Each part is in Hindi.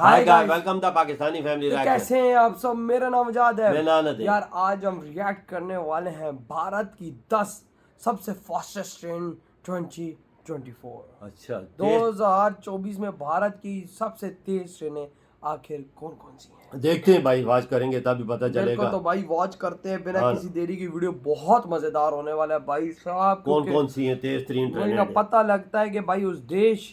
Hi guys, welcome the Pakistani family. कैसे हैं आप सब? मेरा नाम आजाद है। मेरा नाम है। यार आज हम रिएक्ट करने वाले हैं भारत की 10 सबसे फास्टेस्ट ट्रेन 2024। अच्छा, 2024 में भारत की सबसे तेज ट्रेनें आखिर कौन कौन सी हैं? देखते हैं भाई, वॉच करेंगे तभी पता चलेगा। तो भाई वॉच करते हैं बिना किसी देरी की। वीडियो बहुत मजेदार होने वाला है भाई साहब। कौन कौन सी हैं तेज तरीन ट्रेनें? पता लगता है कि भाई उस देश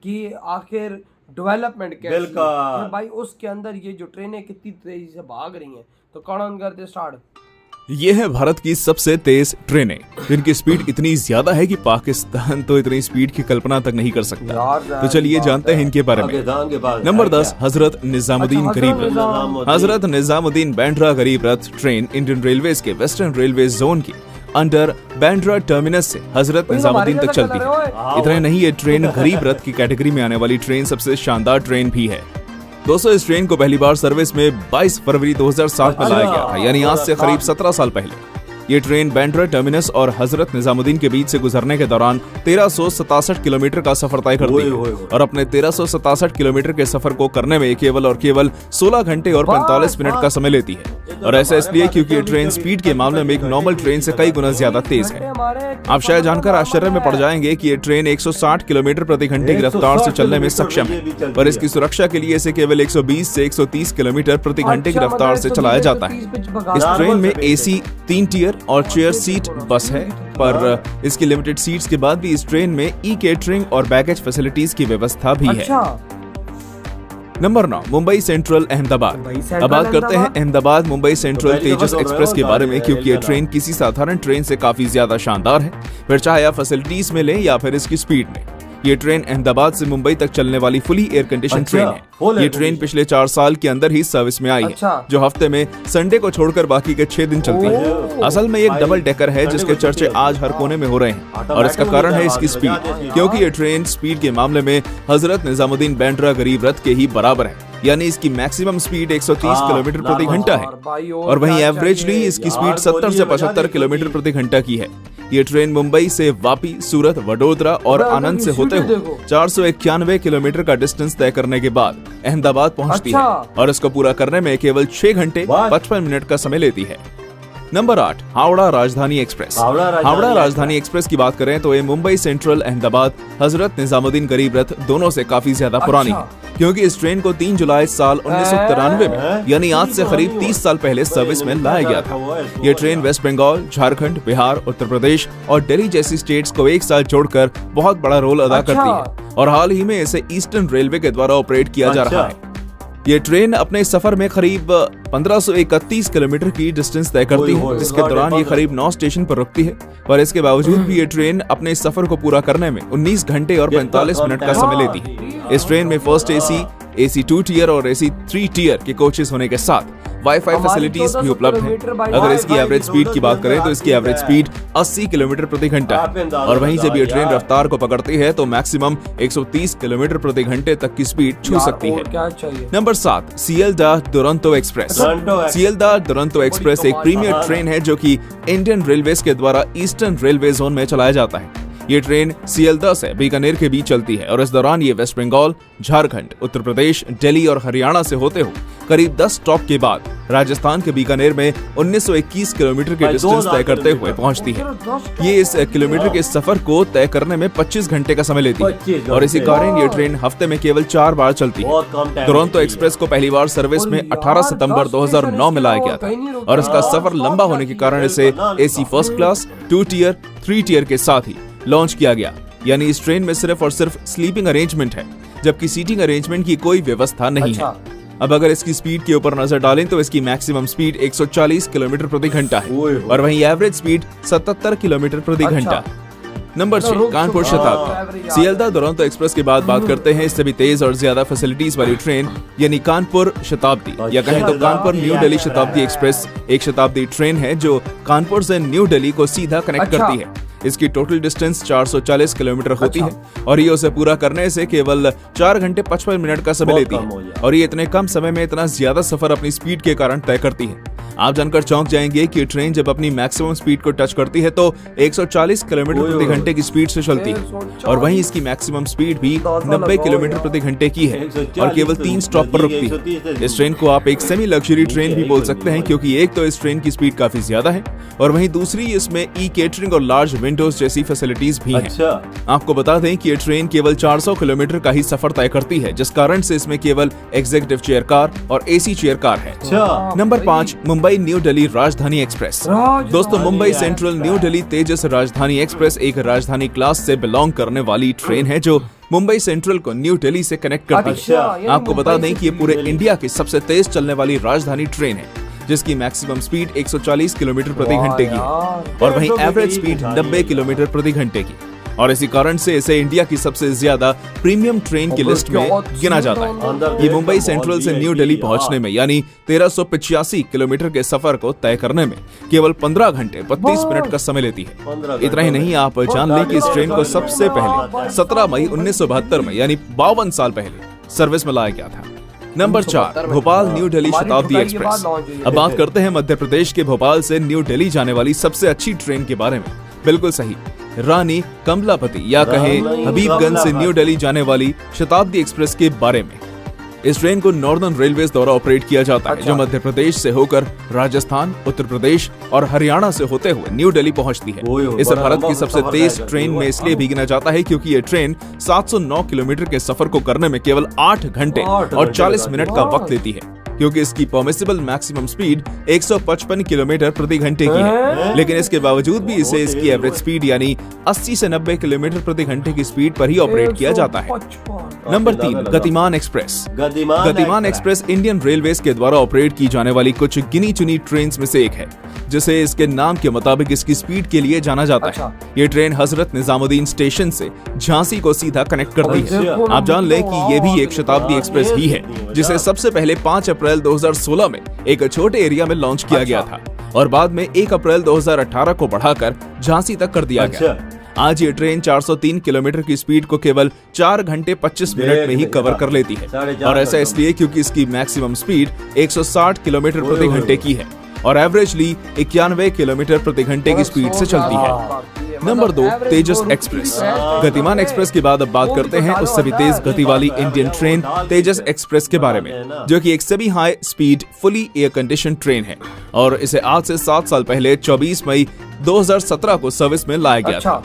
की आखिर डेवलपमेंट कैसी है भाई, उसके अंदर ये जो ट्रेनें कितनी तेजी से भाग रही हैं। तो कौन करते स्टार्ट। ये है भारत की सबसे तेज ट्रेनें, जिनकी स्पीड इतनी ज्यादा है कि पाकिस्तान तो इतनी स्पीड की कल्पना तक नहीं कर सकता। तो चलिए जानते हैं इनके बारे में। नंबर 10, हजरत निजामुद्दीन गरीब रथ। हजरत निजामुद्दीन बांद्रा गरीब रथ ट्रेन इंडियन रेलवेज के वेस्टर्न रेलवे जोन की अंडर बांद्रा टर्मिनस से हजरत निजामुद्दीन तक चलती है। इतना नहीं, ये ट्रेन गरीब रथ की कैटेगरी में आने वाली ट्रेन सबसे शानदार ट्रेन भी है। दोस्तों, इस ट्रेन को पहली बार सर्विस में 22 फरवरी 2007 में लाया गया था, यानी आज से करीब 17 साल पहले। ये ट्रेन बांद्रा टर्मिनस और हजरत निजामुद्दीन के बीच से गुजरने के दौरान 1367 किलोमीटर का सफर तय करती है और अपने 1367 किलोमीटर के सफर को करने में केवल और केवल 16 घंटे और 45 मिनट का समय लेती है। और ऐसा इसलिए क्योंकि ये ट्रेन स्पीड के मामले में एक नॉर्मल ट्रेन से कई गुना ज्यादा तेज है। आप शायद जानकर आश्चर्य में पड़ जाएंगे कि ये ट्रेन 160 किलोमीटर प्रति घंटे की रफ्तार से चलने में सक्षम है, पर इसकी सुरक्षा के लिए इसे केवल 120 से 130 किलोमीटर प्रति घंटे की रफ्तार से चलाया जाता है। इस ट्रेन में AC 3 टियर और चेयर सीट बस है, पर इसकी लिमिटेड सीट्स के बाद भी इस ट्रेन में केटरिंग और बैगेज फैसिलिटीज की व्यवस्था भी है। Number 9, Mumbai central Ahmedabad. अब बात करते हैं अहमदाबाद मुंबई सेंट्रल तेजस एक्सप्रेस के बारे में, क्योंकि ये ट्रेन किसी साधारण ट्रेन से काफी ज्यादा शानदार है, फिर चाहे आप फैसिलिटीज में लें या फिर इसकी स्पीड में। ये ट्रेन अहमदाबाद से मुंबई तक चलने वाली फुली एयर कंडीशन ट्रेन है। ये ट्रेन पिछले 4 साल के अंदर ही सर्विस में आई है, जो हफ्ते में संडे को छोड़कर बाकी के 6 दिन चलती है। असल में एक डबल डेकर है जिसके चर्चे आज हर कोने में हो रहे हैं, और इसका कारण है इसकी स्पीड, क्योंकि ये ट्रेन स्पीड के मामले में हजरत निजामुद्दीन बांद्रा गरीब रथ के ही बराबर है, यानी इसकी मैक्सिमम स्पीड 130 किलोमीटर प्रति घंटा है, और वहीं एवरेजली इसकी स्पीड 70 से 75 किलोमीटर प्रति घंटा की है। ये ट्रेन मुंबई से वापी, सूरत, वडोदरा और आनंद से होते हुए 491 किलोमीटर का डिस्टेंस तय करने के बाद अहमदाबाद पहुंचती है, और इसको पूरा करने में केवल 6 घंटे 55 मिनट का समय लेती है। Number 8, Howrah Rajdhani express. Howrah Rajdhani express की बात करें तो ये मुंबई सेंट्रल अहमदाबाद हजरत निजामुद्दीन गरीब रथ दोनों से काफी ज्यादा पुरानी है, क्योंकि इस ट्रेन को 3 जुलाई साल 1993 में, यानी आज से करीब 30 साल पहले सर्विस में लाया गया था। ये ट्रेन वेस्ट बंगाल, झारखंड, बिहार, उत्तर प्रदेश और दिल्ली जैसी स्टेट्स को एक साथ जोड़कर बहुत बड़ा रोल अदा करती है, और हाल ही में इसे ईस्टर्न रेलवे के द्वारा ऑपरेट किया जा रहा है। ये ट्रेन अपने सफर में करीब 1531 किलोमीटर की डिस्टेंस तय करती है, जिसके दौरान ये करीब 9 स्टेशन पर रुकती है, पर इसके बावजूद भी ये ट्रेन अपने सफर को पूरा करने में 19 घंटे और 45 मिनट का समय लेती है। इस ट्रेन में फर्स्ट AC 2 टियर और AC 3 टियर के कोचेस होने के साथ वाईफाई फैसिलिटीज भी उपलब्ध हैं। अगर इसकी एवरेज स्पीड की बात करें तो इसकी एवरेज स्पीड 80 किलोमीटर प्रति घंटा है, और वहीं जब ये ट्रेन रफ्तार को पकड़ती है तो मैक्सिमम 130 किलोमीटर प्रति घंटे तक की स्पीड छू सकती है। Number 7, Sealdah Duronto express. Sealdah Duronto express एक प्रीमियर ट्रेन है जो कि इंडियन रेलवेज के द्वारा ईस्टर्न रेलवे जोन में चलाया जाता है। ये ट्रेन सियालदाह से बीकानेर के बीच चलती है, और इस दौरान ये वेस्ट बंगाल, झारखंड, उत्तर प्रदेश, दिल्ली और हरियाणा से होते हुए करीब 10 स्टॉप के बाद राजस्थान के बीकानेर में 1921 किलोमीटर के डिस्टेंस तय करते हुए पहुंचती है। ये इस किलोमीटर के सफर को तय करने में 25 घंटे का समय लेती है, और इसी कारण ये ट्रेन हफ्ते में केवल 4 बार चलती है। दुरंतो एक्सप्रेस को पहली बार सर्विस में 18 सितंबर 2009 में लाया गया था, और इसका सफर लंबा होने के कारण इसे AC first class, 2 tier, 3 tier के साथ ही लॉन्च किया गया, यानी इस ट्रेन में सिर्फ और सिर्फ स्लीपिंग अरेंजमेंट है, जबकि सीटिंग अरेंजमेंट की कोई व्यवस्था नहीं है। अब अगर इसकी स्पीड के ऊपर नजर डालें तो इसकी मैक्सिमम स्पीड 140 किलोमीटर प्रति घंटा है, और वहीं एवरेज स्पीड 77 किलोमीटर प्रति घंटा। नंबर 6, कानपुर शताब्दी। सियालदाह दुरंतो एक्सप्रेस के बाद बात करते हैं इससे भी तेज और ज्यादा फैसिलिटीज वाली ट्रेन, यानी कानपुर शताब्दी, या कहें तो कानपुर न्यू दिल्ली शताब्दी एक्सप्रेस। एक शताब्दी ट्रेन है जो कानपुर से न्यू दिल्ली को सीधा कनेक्ट करती है। इसकी टोटल डिस्टेंस 440 किलोमीटर होती है, और ये उसे पूरा करने से केवल 4 घंटे 55 मिनट का समय लेती है, और ये इतने कम समय में इतना ज्यादा सफर अपनी स्पीड के कारण तय करती है। आप जानकर चौंक जाएंगे कि ट्रेन जब अपनी मैक्सिमम स्पीड को टच करती है तो 140 किलोमीटर प्रति घंटे की स्पीड से चलती है और वहीं इसकी मैक्सिमम स्पीड भी 90 किलोमीटर प्रति घंटे की है और केवल 3 स्टॉप पर रुकती है। इस ट्रेन को आप एक सेमी लग्जरी ट्रेन भी बोल सकते हैं क्योंकि एक तो इस ट्रेन की स्पीड काफी ज्यादा है और वहीं दूसरी इसमें ई केटरिंग और लार्ज विंडोज जैसी फैसिलिटीज भी हैं। आपको बता दें कि ये ट्रेन केवल 400 किलोमीटर का ही सफर तय करती है जिस कारण से इसमें केवल एग्जीक्यूटिव चेयर कार और एसी चेयर कार है। नंबर 5, मुंबई न्यू दिल्ली राजधानी एक्सप्रेस। दोस्तों, मुंबई सेंट्रल न्यू दिल्ली तेजस राजधानी एक्सप्रेस एक राजधानी क्लास से बिलोंग करने वाली ट्रेन है जो मुंबई सेंट्रल को न्यू दिल्ली से कनेक्ट करती है। आपको बता दें कि ये पूरे इंडिया की सबसे तेज चलने वाली राजधानी ट्रेन है जिसकी मैक्सिमम स्पीड 140 किलोमीटर प्रति घंटे की है और वहीं एवरेज स्पीड 90 किलोमीटर प्रति घंटे की और इसी कारण से इसे इंडिया की सबसे ज्यादा प्रीमियम ट्रेन की लिस्ट में गिना जाता है। ये मुंबई सेंट्रल से न्यू दिल्ली पहुंचने में यानी 1385 किलोमीटर के सफर को तय करने में केवल 15 घंटे 32 मिनट का समय लेती है। इतना ही नहीं, आप जान लें कि इस ट्रेन को सबसे पहले 17 मई 1972 में यानी 52 साल पहले सर्विस में लाया गया था। Number 4, Bhopal new Delhi Shatabdi express. अब बात करते हैं मध्य प्रदेश के भोपाल से न्यू दिल्ली जाने वाली सबसे अच्छी ट्रेन के बारे में। बिल्कुल सही, रानी कमलापति या कहें हबीबगंज से न्यू दिल्ली जाने वाली शताब्दी एक्सप्रेस के बारे में। इस ट्रेन को नॉर्दर्न रेलवेज द्वारा ऑपरेट किया जाता है जो मध्य प्रदेश से होकर राजस्थान, उत्तर प्रदेश और हरियाणा से होते हुए न्यू दिल्ली पहुंचती है। इसे भारत की सबसे तेज ट्रेन में इसलिए भी गिना जाता है क्योंकि ये ट्रेन 709 किलोमीटर के सफर को करने में केवल 8 घंटे और 40 मिनट का वक्त लेती है क्योंकि इसकी परमिसिबल मैक्सिमम स्पीड 155 किलोमीटर प्रति घंटे की है, लेकिन इसके बावजूद भी इसे इसकी एवरेज स्पीड यानी 80 से 90 किलोमीटर प्रति घंटे की स्पीड पर ही ऑपरेट किया जाता है। नंबर 3, गतिमान एक्सप्रेस। गतिमान एक्सप्रेस इंडियन रेलवेज के द्वारा ऑपरेट की जाने वाली कुछ गिनी चुनी ट्रेन में से एक है जिसे इसके नाम के मुताबिक इसकी स्पीड के लिए जाना जाता है। ये ट्रेन हजरत निजामुद्दीन स्टेशन से झांसी को सीधा कनेक्ट करती है। आप जान लें कि ये भी एक शताब्दी एक्सप्रेस ही है जिसे सबसे पहले 5 अप्रैल 2016 में एक छोटे एरिया में लॉन्च किया गया था और बाद में 1 अप्रैल 2018 को बढ़ाकर झांसी तक कर दिया गया। आज ये ट्रेन 403 किलोमीटर की स्पीड को केवल 4 घंटे 25 मिनट में ही कवर कर लेती है और ऐसा इसलिए क्योंकि इसकी मैक्सिमम स्पीड 160 किलोमीटर प्रति घंटे की है और एवरेजली 91 किलोमीटर प्रति घंटे की स्पीड से चलती है। नंबर 2, तेजस एक्सप्रेस। गतिमान एक्सप्रेस के बाद अब बात करते हैं उससे भी तेज गति वाली इंडियन ट्रेन तेजस एक्सप्रेस के बारे में जो कि एक semi high speed fully air condition train है और इसे आज से 7 साल पहले 24 मई 2017 को सर्विस में लाया गया था।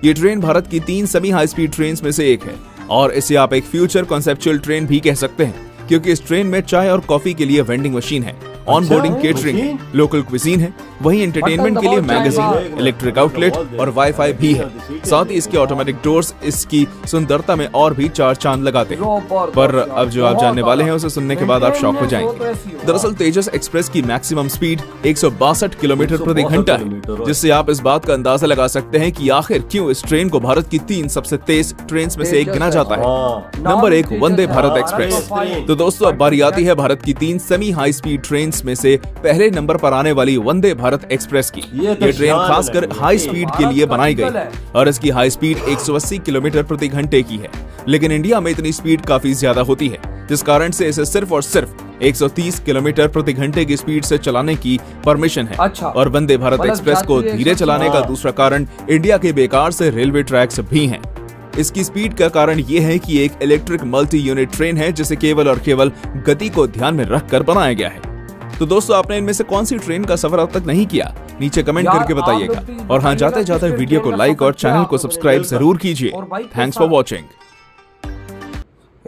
ये ट्रेन भारत की 3 सेमी हाई स्पीड ट्रेन में से एक है और इसे आप एक फ्यूचर कॉन्सेप्चुअल ट्रेन भी कह सकते हैं क्योंकि इस ट्रेन में चाय और कॉफी के लिए वेंडिंग मशीन है, ऑन बोर्डिंग केटरिंग है, लोकल क्विजीन है, वहीं एंटरटेनमेंट के लिए मैगजीन, इलेक्ट्रिक आउटलेट और वाईफाई भी है। साथ ही इसके ऑटोमेटिक डोर्स इसकी सुंदरता में और भी 4 चांद लगाते हैं। पर अब जो आप जानने वाले हैं उसे सुनने के बाद आप शॉक हो जाएंगे। दरअसल तेजस एक्सप्रेस की मैक्सिमम स्पीड 162 किलोमीटर प्रति घंटा है जिससे आप इस बात का अंदाजा लगा सकते हैं कि आखिर क्यों इस ट्रेन को भारत की 3 सबसे तेज ट्रेन में से एक गिना जाता है। Number 1, Vande Bharat express. तो दोस्तों अब बारी आती है भारत की 3 सेमी हाई स्पीड ट्रेन में से पहले नंबर पर आने वाली वंदे भारत एक्सप्रेस की। ये ट्रेन खासकर हाई स्पीड के लिए बनाई गई है और इसकी हाई स्पीड 180 किलोमीटर प्रति घंटे की है, लेकिन इंडिया में इतनी स्पीड काफी ज्यादा होती है जिस कारण से इसे सिर्फ और सिर्फ 130 किलोमीटर प्रति घंटे की स्पीड से चलाने की परमिशन है। और वंदे भारत एक्सप्रेस को धीरे चलाने का दूसरा कारण इंडिया के बेकार से रेलवे ट्रैक्स भी हैं। इसकी स्पीड का कारण ये है कि एक इलेक्ट्रिक मल्टी यूनिट ट्रेन है जिसे केवल और केवल गति को ध्यान में रखकर बनाया गया है। तो दोस्तों आपने इनमें से कौन सी ट्रेन का सफर अब तक नहीं किया, नीचे कमेंट करके बताइएगा और हाँ जाते जाते वीडियो को लाइक और चैनल को सब्सक्राइब जरूर कीजिए। Thanks for watching.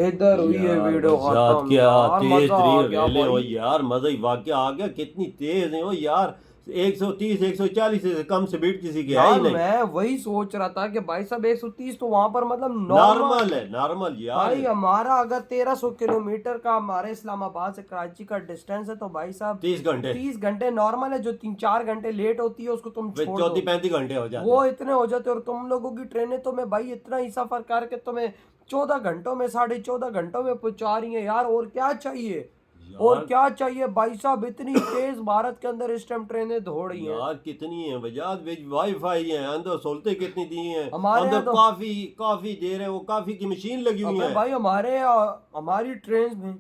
इधर हुई है वीडियो खत्म। क्या तेज रेले हो यार, मजा ही वाकया आ गया। कितनी तेज है वो यार, 130 140 से कम स्पीड किसी की है ही नहीं। मैं वही सोच रहा था कि भाई साहब 130 तो वहां पर मतलब नॉर्मल है, नॉर्मल यार। भाई हमारा अगर 1300 किलोमीटर का हमारे इस्लामाबाद से कराची का डिस्टेंस है तो भाई साहब 30 घंटे नॉर्मल है। जो 3-4 घंटे लेट होती है उसको तुम 34-35 घंटे हो जाते, वो इतने हो जाते। और तुम लोगों की ट्रेनें तो मैं भाई इतना ही सफर करके तुम्हें 14 घंटों में 14.5 घंटों में पहुंचा रही है यार। और क्या चाहिए, और क्या चाहिए भाई साहब। इतनी तेज भारत के अंदर इस टाइम ट्रेनें दौड़ रही हैं यार। कितनी है वजाद, वाईफाई है अंदर, सहूलतें कितनी दी हैं अंदर तो काफी दे रहे हैं, वो काफी की मशीन लगी हुई है भाई हमारी ट्रेन में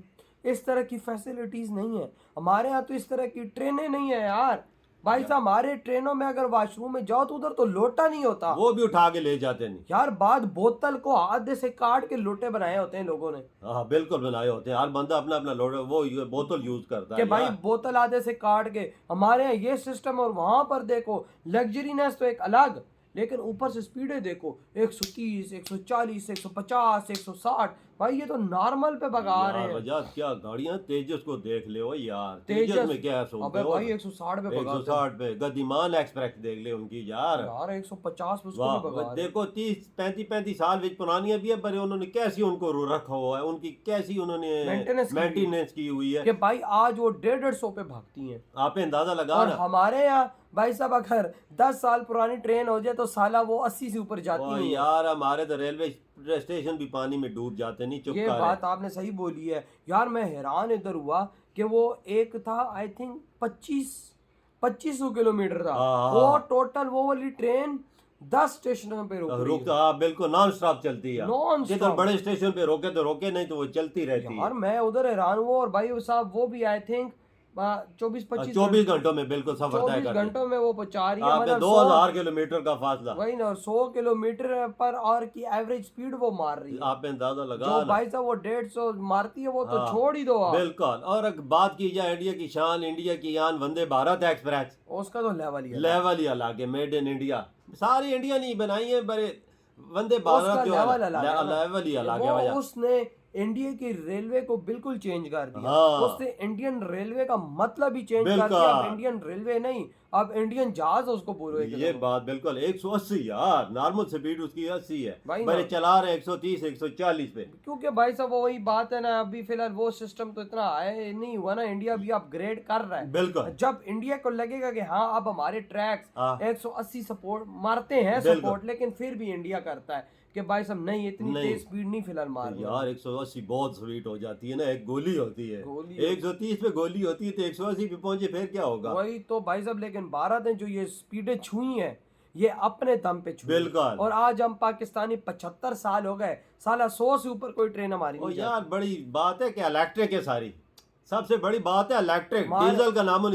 इस तरह की फैसिलिटीज नहीं है। हमारे यहाँ तो इस तरह की ट्रेनें नहीं है यार। भाई साहब हमारे ट्रेनों में अगर वॉशरूम में जाओ तो उधर तो लोटा नहीं होता, वो भी उठा के ले जाते नहीं यार। बाद बोतल को आधे से काट के लोटे बनाए होते हैं लोगों ने। हाँ बिल्कुल बनाए होते हैं, हर बंदा अपना अपना लोटा वो बोतल यूज करता कि है भाई यार। बोतल आधे से काट के। हमारे यहाँ ये सिस्टम, और वहां पर देखो लग्जरीनेस तो एक अलग, लेकिन ऊपर से स्पीडें देखो 130, 140, 150, 160। भाई ये तो नॉर्मल पे भगा रहे हैं। वजह क्या गाड़ियां तेजस को देख ले हो यार, तेजस तेजस में क्या है अबे भाई 160 पे भगाते हैं। 160 पे गतिमान एक्सप्रेस देख ले उनकी यार। यार 150 पे उसको भी भगा रहे हैं। देखो 30-35 साल विच पुरानी भी है, पर उन्होंने कैसी उनको रखा हुआ है, उनकी कैसी उन्होंने मेंटेनेंस की हुई है कि भाई आज वो 150 पे भागती हैं। आप अंदाजा लगा। और हमारे यहाँ भाई साहब अगर 10 साल पुरानी ट्रेन हो जाए तो साला वो 80 से ऊपर जाती है यार। हमारे तो रेलवे स्टेशन भी पानी में डूब जाते नहीं, चुप ये बात आपने सही बोली है यार। मैं हैरान इधर हुआ कि वो एक था आई थिंक 2500 किलोमीटर था वो टोटल, वो वाली ट्रेन 10 स्टेशनों पे रुकता बिल्कुल नॉन स्टॉप चलती है। जिधर बड़े स्टेशन पे रोके तो रोके, नहीं तो वो चलती रहती है। यार मैं उधर हैरान हुआ। और भाई साहब वो भी आई थिंक 24 घंटों में बिल्कुल सफर तय करती है। 24 घंटों में वो पहुंचा रही है, मतलब 2000 किलोमीटर का फासला। वही ना, 100 किलोमीटर पर आवर की एवरेज स्पीड वो मार रही है। आप अंदाजा लगा जो भाई साहब वो 150 मारती है वो तो छोड़ ही दो आप। बिल्कुल। और अगर बात की जाए इंडिया की शान, इंडिया की यान वंदे भारत एक्सप्रेस, उसका तो लेवल ही अलग है। मेड इन इंडिया, सारी इंडिया नहीं बनाई है, पर वंदे भारत जो लेवल ही अलग है। उसने इंडिया की रेलवे को बिल्कुल चेंज कर दिया। उसने इंडियन रेलवे का मतलब ही चेंज कर दिया। अब इंडियन रेलवे नहीं, अब इंडियन जहाज उसको पूरे। ये बात बिल्कुल 180 यार, नॉर्मल स्पीड उसकी 80 है, पर चला रहे 130 140 पे। क्योंकि भाई साहब वही बात है ना, अभी फिलहाल वो सिस्टम तो इतना आया नहीं हुआ ना। इंडिया भी अपग्रेड कर रहा है। बिल्कुल। जब इंडिया को लगेगा कि हाँ अब हमारे ट्रैक्स 180 सपोर्ट मारते हैं सपोर्ट, लेकिन फिर भी इंडिया करता है कि भाई साहब नहीं इतनी तेज स्पीड नहीं फिलहाल मार यार। 180 बहुत स्पीड हो जाती है ना, एक गोली होती है। 130 पे गोली होती है तो 180 पे पहुंचे फिर क्या होगा। वही तो भाई साहब, लेकिन भारत ने जो ये स्पीडें छुई हैं ये अपने दम पे छुई। बिल्कुल। और आज हम पाकिस्तानी 75 साल हो गए, साला 100 से ऊपर कोई ट्रेन हमारी नहीं यार बड़ी बात है कि इलेक्ट्रिक है सारी, सबसे बड़ी बात है इलेक्ट्रिक। डीजल का नामो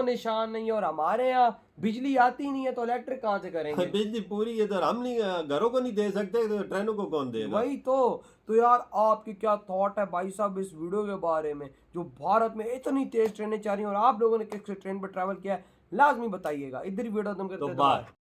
निशान नहीं। और हमारे यहाँ बिजली आती नहीं है तो इलेक्ट्रिक कहाँ से करेंगे। बिजली पूरी इधर हम नहीं, घरों को नहीं दे सकते तो ट्रेनों को कौन देगा। वही तो यार आपकी क्या थॉट है भाई साहब इस वीडियो के बारे में, जो भारत में इतनी तेज ट्रेनें चल रही हैं और आप लोगों ने किस ट्रेन पर ट्रैवल किया है, लाजमी बताइएगा। इधर ही वीडियो तुम करते